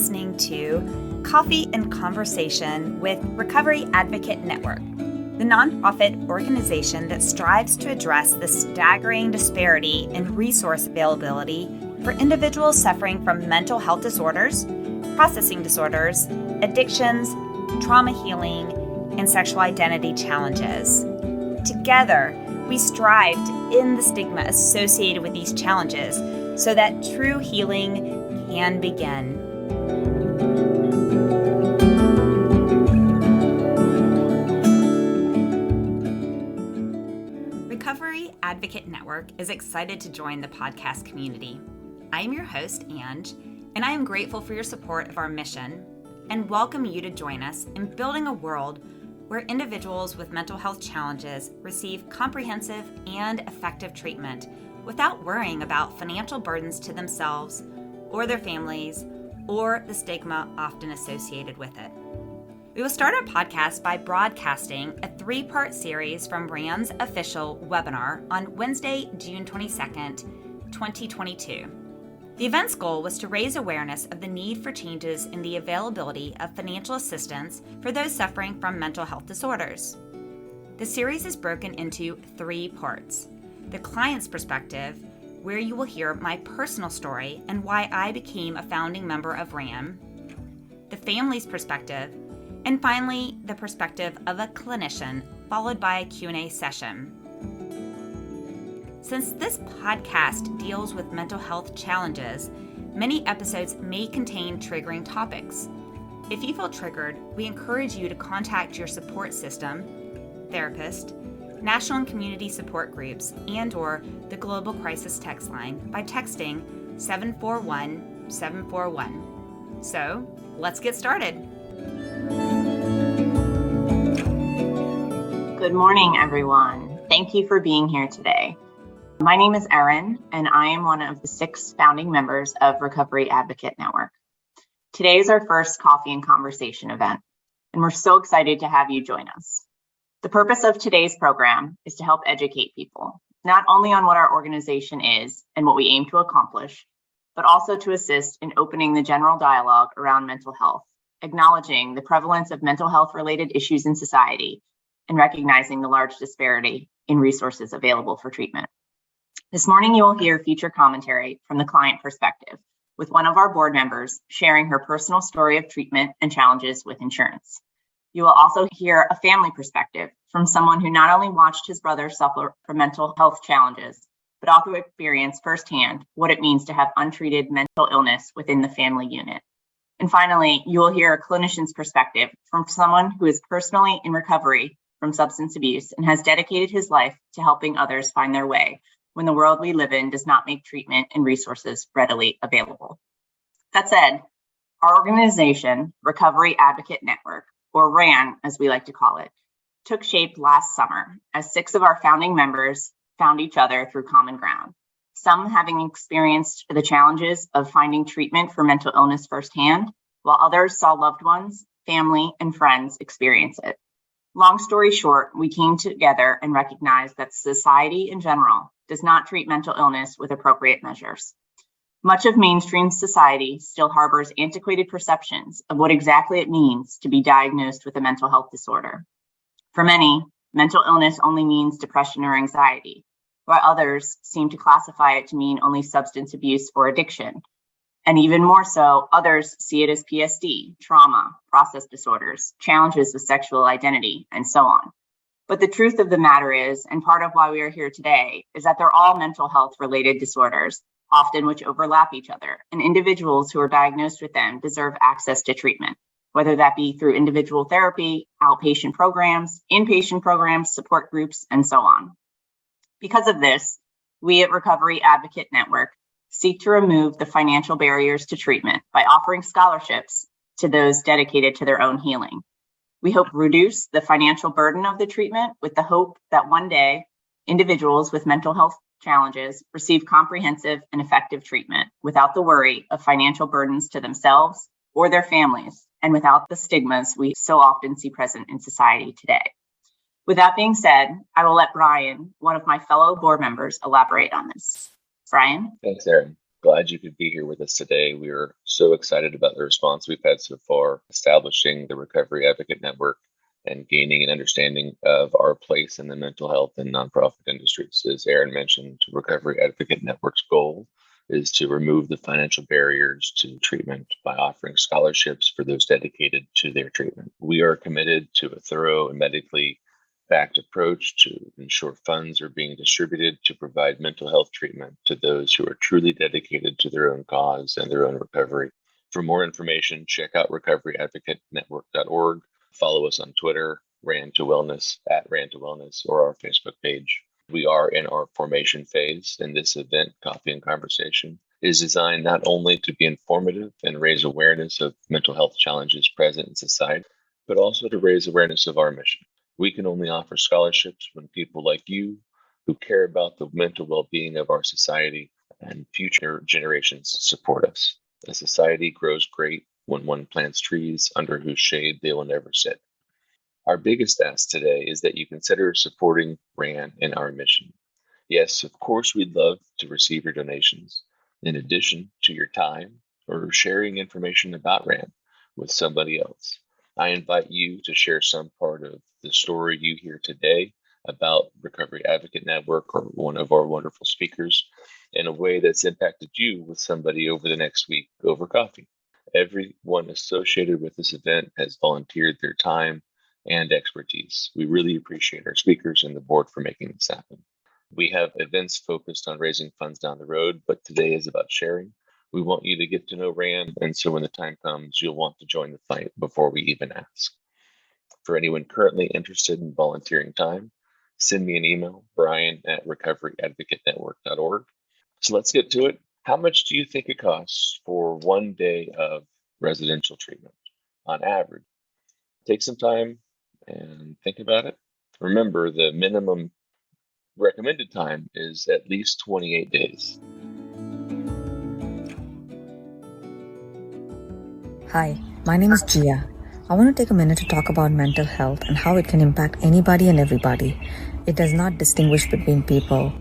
listening to Coffee and Conversation with Recovery Advocate Network, the nonprofit organization that strives to address the staggering disparity in resource availability for individuals suffering from mental health disorders, processing disorders, addictions, trauma healing, and sexual identity challenges. Together, we strive to end the stigma associated with these challenges so that true healing can begin. Recovery Advocate Network is excited to join the podcast community. I am your host, Ange, and I am grateful for your support of our mission and welcome you to join us in building a world where individuals with mental health challenges receive comprehensive and effective treatment without worrying about financial burdens to themselves or their families or the stigma often associated with it. We will start our podcast by broadcasting a 3-part series from RAN's official webinar on Wednesday, June 22nd, 2022. The event's goal was to raise awareness of the need for changes in the availability of financial assistance for those suffering from mental health disorders. The series is broken into 3 parts. The client's perspective, where you will hear my personal story and why I became a founding member of RAN. The family's perspective, and finally, the perspective of a clinician, followed by a Q&A session. Since this podcast deals with mental health challenges, many episodes may contain triggering topics. If you feel triggered, we encourage you to contact your support system, therapist, national and community support groups, and/or the Global Crisis Text Line by texting 741-741. So, let's get started. Good morning, everyone. Thank you for being here today. My name is Erin, and I am one of the 6 founding members of Recovery Advocate Network. Today is our first Coffee and Conversation event, and we're so excited to have you join us. The purpose of today's program is to help educate people, not only on what our organization is and what we aim to accomplish, but also to assist in opening the general dialogue around mental health, acknowledging the prevalence of mental health-related issues in society, and recognizing the large disparity in resources available for treatment. This morning, you will hear feature commentary from the client perspective, with one of our board members sharing her personal story of treatment and challenges with insurance. You will also hear a family perspective from someone who not only watched his brother suffer from mental health challenges, but also experienced firsthand what it means to have untreated mental illness within the family unit. And finally, you will hear a clinician's perspective from someone who is personally in recovery from substance abuse and has dedicated his life to helping others find their way when the world we live in does not make treatment and resources readily available. That said, our organization, Recovery Advocate Network, or RAN as we like to call it, took shape last summer as 6 of our founding members found each other through common ground, some having experienced the challenges of finding treatment for mental illness firsthand, while others saw loved ones, family, and friends experience it. Long story short, we came together and recognized that society in general does not treat mental illness with appropriate measures. Much of mainstream society still harbors antiquated perceptions of what exactly it means to be diagnosed with a mental health disorder. For many, mental illness only means depression or anxiety, while others seem to classify it to mean only substance abuse or addiction. And even more so, others see it as PTSD, trauma, process disorders, challenges with sexual identity, and so on. But the truth of the matter is, and part of why we are here today, is that they're all mental health related disorders, often which overlap each other, and individuals who are diagnosed with them deserve access to treatment, whether that be through individual therapy, outpatient programs, inpatient programs, support groups, and so on. Because of this, we at Recovery Advocate Network seek to remove the financial barriers to treatment by offering scholarships to those dedicated to their own healing. We hope to reduce the financial burden of the treatment with the hope that one day individuals with mental health challenges receive comprehensive and effective treatment without the worry of financial burdens to themselves or their families, and without the stigmas we so often see present in society today. With that being said, I will let Brian, one of my fellow board members, elaborate on this. Brian? Thanks, Erin. Glad you could be here with us today. We are so excited about the response we've had so far, establishing the Recovery Advocate Network and gaining an understanding of our place in the mental health and nonprofit industries. As Aaron mentioned, Recovery Advocate Network's goal is to remove the financial barriers to treatment by offering scholarships for those dedicated to their treatment. We are committed to a thorough and medically backed approach to ensure funds are being distributed to provide mental health treatment to those who are truly dedicated to their own cause and their own recovery. For more information, check out recoveryadvocate.network.org. Follow us on Twitter, Ran to Wellness, @Ran2Wellness, or our Facebook page. We are in our formation phase, and this event, Coffee and Conversation, is designed not only to be informative and raise awareness of mental health challenges present in society, but also to raise awareness of our mission. We can only offer scholarships when people like you, who care about the mental well-being of our society and future generations, support us. A society grows great when one plants trees under whose shade they will never sit. Our biggest ask today is that you consider supporting RAN and our mission. Yes, of course, we'd love to receive your donations, in addition to your time or sharing information about RAN with somebody else. I invite you to share some part of the story you hear today about Recovery Advocate Network or one of our wonderful speakers in a way that's impacted you with somebody over the next week over coffee. Everyone associated with this event has volunteered their time and expertise. We really appreciate our speakers and the board for making this happen. We have events focused on raising funds down the road, but today is about sharing. We want you to get to know RAN, and so when the time comes, you'll want to join the fight before we even ask. For anyone currently interested in volunteering time, send me an email, brian@recoveryadvocatenetwork.org. So let's get to it. How much do you think it costs for one day of residential treatment on average? Take some time and think about it. Remember, the minimum recommended time is at least 28 days. Hi, my name is Gia. I want to take a minute to talk about mental health and how it can impact anybody and everybody. It does not distinguish between people.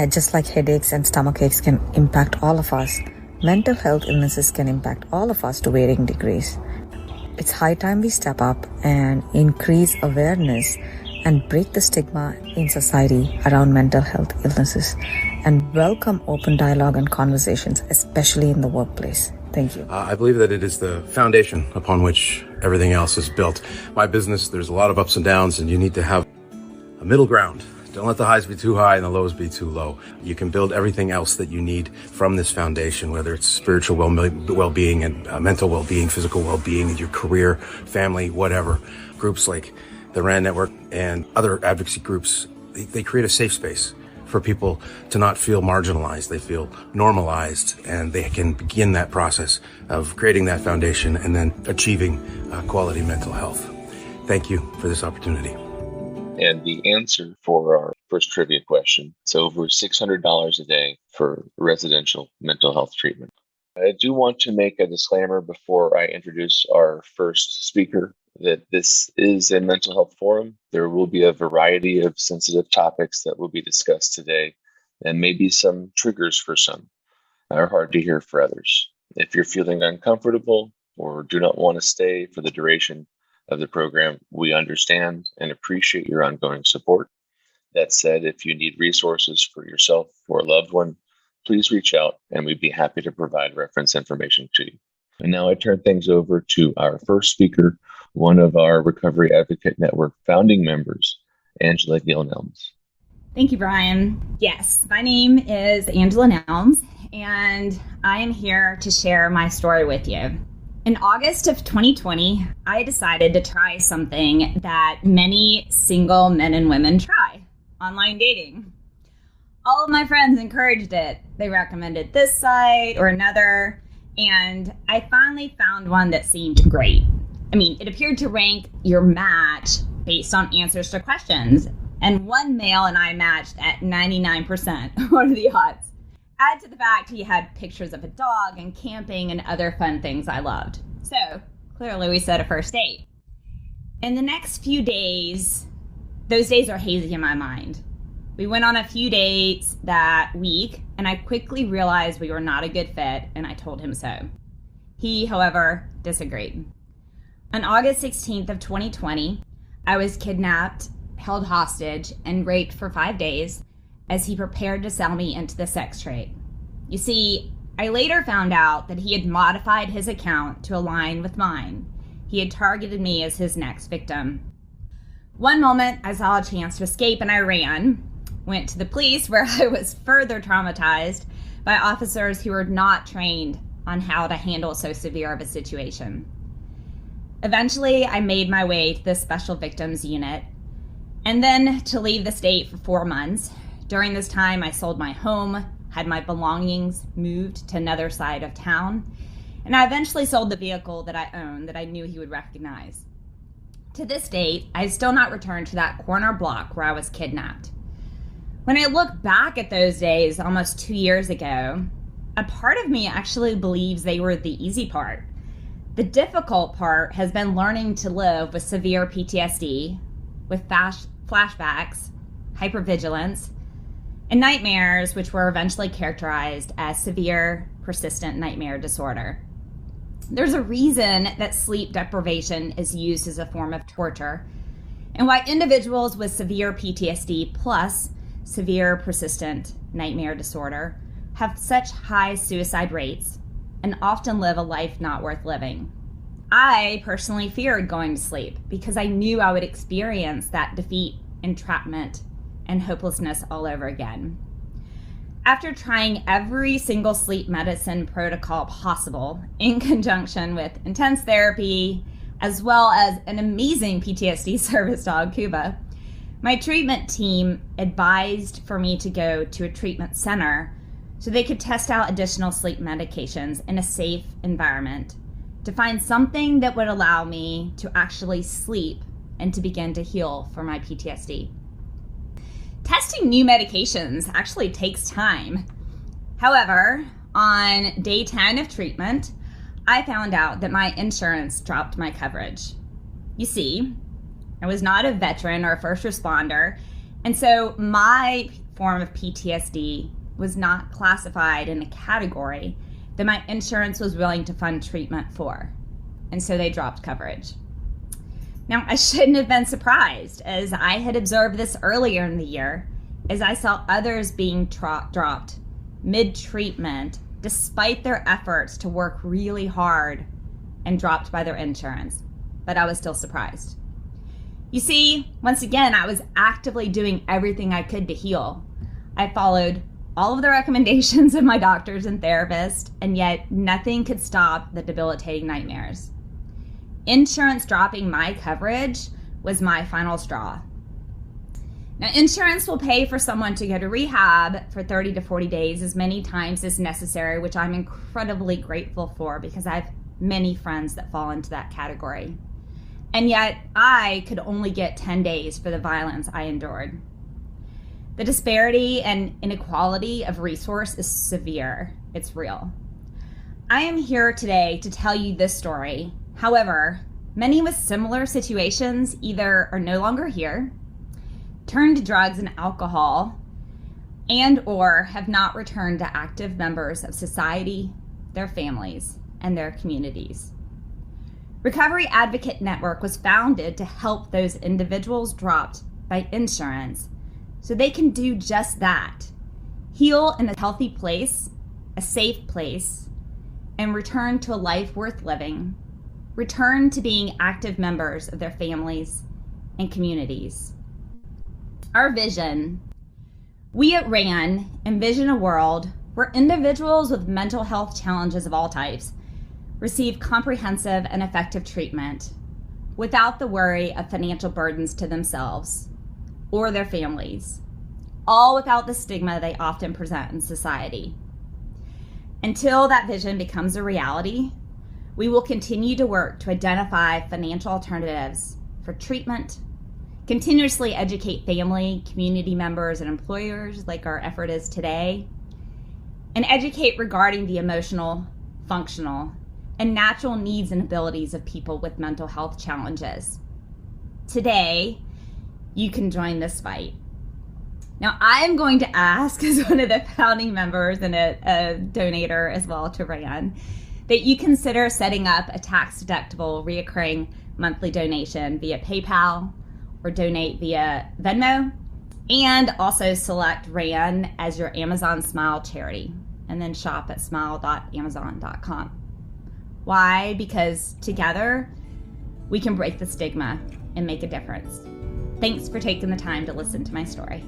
Just like headaches and stomach aches can impact all of us, mental health illnesses can impact all of us to varying degrees. It's high time we step up and increase awareness and break the stigma in society around mental health illnesses and welcome open dialogue and conversations, especially in the workplace. Thank you. I believe that it is the foundation upon which everything else is built. My business, there's a lot of ups and downs, and you need to have a middle ground. Don't let the highs be too high and the lows be too low. You can build everything else that you need from this foundation, whether it's spiritual well-being and mental well-being, physical well-being, your career, family, whatever. Groups like the RAN Network and other advocacy groups, they create a safe space for people to not feel marginalized. They feel normalized, and they can begin that process of creating that foundation and then achieving quality mental health. Thank you for this opportunity. And the answer for our first trivia question, it's over $600 a day for residential mental health treatment. I do want to make a disclaimer before I introduce our first speaker that this is a mental health forum. There will be a variety of sensitive topics that will be discussed today, and maybe some triggers for some are hard to hear for others. If you're feeling uncomfortable or do not want to stay for the duration of the program, we understand and appreciate your ongoing support. That said, if you need resources for yourself or a loved one, please reach out and we'd be happy to provide reference information to you. And now I turn things over to our first speaker, one of our Recovery Advocate Network founding members, Angela Gill-Nelms. Thank you, Brian. Yes, my name is Angela Nelms, and I am here to share my story with you. In August of 2020, I decided to try something that many single men and women try: online dating. All of my friends encouraged it. They recommended this site or another, and I finally found one that seemed great. I mean, it appeared to rank your match based on answers to questions, and one male and I matched at 99%. What are the odds? Add to the fact he had pictures of a dog and camping and other fun things I loved. So clearly we set a first date. In the next few days, those days are hazy in my mind. We went on a few dates that week, and I quickly realized we were not a good fit, and I told him so. He, however, disagreed. On August 16th of 2020, I was kidnapped, held hostage, and raped for 5 days as he prepared to sell me into the sex trade. You see, I later found out that he had modified his account to align with mine. He had targeted me as his next victim. One moment, I saw a chance to escape and I ran. Went to the police, where I was further traumatized by officers who were not trained on how to handle so severe of a situation. Eventually, I made my way to the Special Victims Unit and then to leave the state for 4 months. During this time, I sold my home, had my belongings moved to another side of town, and I eventually sold the vehicle that I owned that I knew he would recognize. To this date, I have still not returned to that corner block where I was kidnapped. When I look back at those days almost 2 years ago, a part of me actually believes they were the easy part. The difficult part has been learning to live with severe PTSD, with flashbacks, hypervigilance, and nightmares, which were eventually characterized as severe, persistent nightmare disorder. There's a reason that sleep deprivation is used as a form of torture, and why individuals with severe PTSD plus severe persistent nightmare disorder have such high suicide rates and often live a life not worth living. I personally feared going to sleep because I knew I would experience that defeat, entrapment, and hopelessness all over again. After trying every single sleep medicine protocol possible in conjunction with intense therapy, as well as an amazing PTSD service dog, Cuba, my treatment team advised for me to go to a treatment center so they could test out additional sleep medications in a safe environment to find something that would allow me to actually sleep and to begin to heal from my PTSD. Testing new medications actually takes time. However, on day 10 of treatment, I found out that my insurance dropped my coverage. You see, I was not a veteran or a first responder, and so my form of PTSD was not classified in a category that my insurance was willing to fund treatment for, and so they dropped coverage. Now, I shouldn't have been surprised, as I had observed this earlier in the year, as I saw others being dropped mid-treatment despite their efforts to work really hard and dropped by their insurance, but I was still surprised. You see, once again, I was actively doing everything I could to heal. I followed all of the recommendations of my doctors and therapists, and yet nothing could stop the debilitating nightmares. Insurance dropping my coverage was my final straw. Now, insurance will pay for someone to go to rehab for 30 to 40 days as many times as necessary, which I'm incredibly grateful for because I have many friends that fall into that category. And yet, I could only get 10 days for the violence I endured. The disparity and inequality of resource is severe. It's real. I am here today to tell you this story. However, many with similar situations either are no longer here, turned to drugs and alcohol, and or have not returned to active members of society, their families, and their communities. Recovery Advocate Network was founded to help those individuals dropped by insurance so they can do just that, heal in a healthy place, a safe place, and return to a life worth living, return to being active members of their families and communities. Our vision: we at RAN envision a world where individuals with mental health challenges of all types receive comprehensive and effective treatment without the worry of financial burdens to themselves or their families, all without the stigma they often present in society. Until that vision becomes a reality, we will continue to work to identify financial alternatives for treatment, continuously educate family, community members, and employers like our effort is today, and educate regarding the emotional, functional, and natural needs and abilities of people with mental health challenges. Today, you can join this fight. Now, I am going to ask, as one of the founding members and a donator as well to RAN, that you consider setting up a tax-deductible reoccurring monthly donation via PayPal or donate via Venmo, and also select RAN as your Amazon Smile charity, and then shop at smile.amazon.com. Why? Because together we can break the stigma and make a difference. Thanks for taking the time to listen to my story.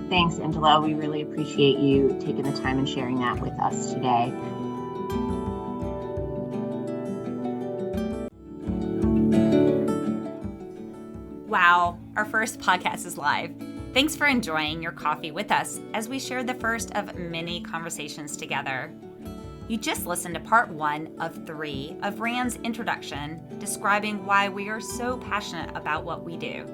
Thanks, Angela. We really appreciate you taking the time and sharing that with us today. Wow, our first podcast is live. Thanks for enjoying your coffee with us as we share the first of many conversations together. You just listened to part 1 of 3 of RAN's introduction describing why we are so passionate about what we do.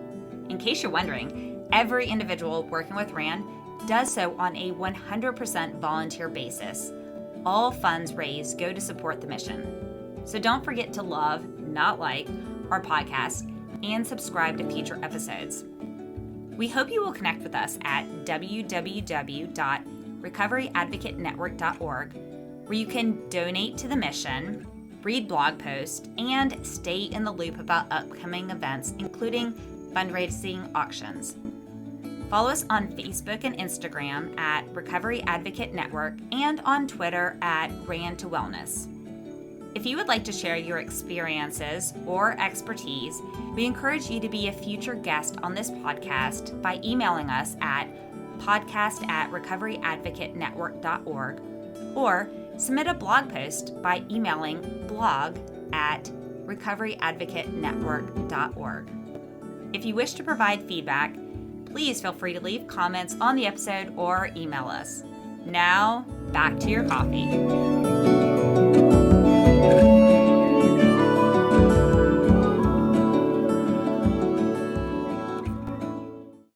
In case you're wondering, every individual working with RAN does so on a 100% volunteer basis. All funds raised go to support the mission. So don't forget to love, not like, our podcast and subscribe to future episodes. We hope you will connect with us at www.recoveryadvocatenetwork.org, where you can donate to the mission, read blog posts, and stay in the loop about upcoming events, including fundraising auctions. Follow us on Facebook and Instagram at Recovery Advocate Network and on Twitter at RAN to Wellness. If you would like to share your experiences or expertise, we encourage you to be a future guest on this podcast by emailing us at podcast@recoveryadvocatenetwork.org or submit a blog post by emailing blog@recoveryadvocatenetwork.org. If you wish to provide feedback, please feel free to leave comments on the episode or email us. Now, back to your coffee.